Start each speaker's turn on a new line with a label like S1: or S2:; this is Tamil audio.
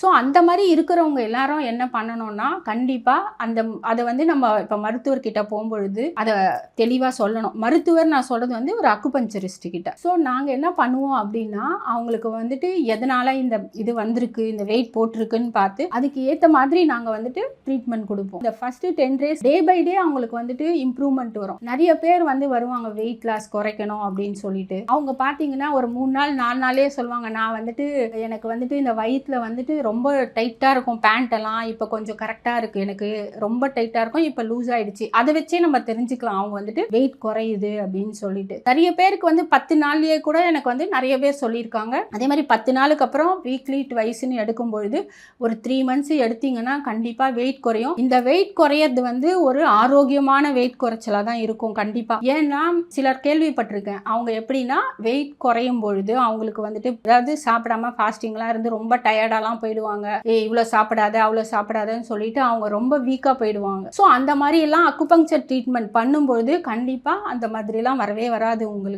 S1: ஸோ அந்த மாதிரி இருக்கிறவங்க எல்லாரும் என்ன பண்ணணும்னா, கண்டிப்பா அத வந்து நம்ம இப்ப மருத்துவர்கிட்ட போம்பொழுது, அத தெளிவா சொல்லணும். மருத்துவர் நான் சொல்றது வந்து ஒரு அக்குபஞ்சரிஸ்ட் கிட்ட. ஸோ நாங்க என்ன பண்ணுவோம் அப்டின்னா, அவங்களுக்கு வந்துட்டு எதனால இந்த இது வந்திருக்கு, இந்த வெயிட் போட்டிருக்குன்னு பார்த்து, அதுக்கு ஏத்த மாதிரி நாங்க வந்துட்டு ட்ரீட்மெண்ட் குடுப்போம். இந்த first 10 days day by day அவங்களுக்கு வந்துட்டு இம்ப்ரூவ்மெண்ட் வரும். நெறைய பேர் வந்து வருவாங்க வெயிட் லாஸ் குறைக்கணும் அப்டின்னு சொல்லிட்டு. அவங்க பார்த்தீங்கன்னா ஒரு 3 நாள் 4 நாளே சொல்லுவாங்க, நான் வந்துட்டு எனக்கு வந்துட்டு இந்த வயித்துல வந்துட்டு ரொம்ப டைட்டா இருக்கும் பேண்ட் எல்லாம், இப்ப கொஞ்சம் கரெக்டா இருக்கு. எனக்கு ரொம்ப டைட்டா இருக்கும், இப்ப லூஸ் ஆயிடுச்சு. அதை வச்சே நம்ம தெரிஞ்சுக்கலாம் அவங்க வந்துட்டு வெயிட் குறையுது அப்படின்னு சொல்லிட்டு. நிறைய பேருக்கு வந்து 10 நாள்லயே கூட எனக்கு வந்து நிறைய பேர் சொல்லியிருக்காங்க. அதே மாதிரி 10 நாளுக்கு அப்புறம் வீக்லி ட்வைஸ்ன்னு எடுக்கும் பொழுது ஒரு 3 மந்த்ஸ் எடுத்தீங்கன்னா கண்டிப்பா வெயிட் குறையும். இந்த வெயிட் குறையறது வந்து ஒரு ஆரோக்கியமான வெயிட் குறைச்சலா தான் இருக்கும் கண்டிப்பா. ஏன்னா சிலர் கேள்விப்பட்டிருக்கேன், அவங்க எப்படின்னா வெயிட் குறையும் பொழுது அவங்களுக்கு வந்துட்டு அதாவது சாப்பிடாம ஃபாஸ்டிங்லாம் இருந்து ரொம்ப டயர்டாலாம் போயிடுவாங்க. இவ்வளோ சாப்பிடாத அவ்வளோ சாப்பிடாதன்னு சொல்லிட்டு அவங்க ரொம்ப வீக்காக போயிடுவாங்க. ஸோ அந்த மாதிரி எல்லாம் அக்குபங்க்சர் ட்ரீட்மெண்ட் பண்ணும்பொழுது கண்டிப்பாக அந்த மாதிரிலாம் வரவே வராது உங்களுக்கு.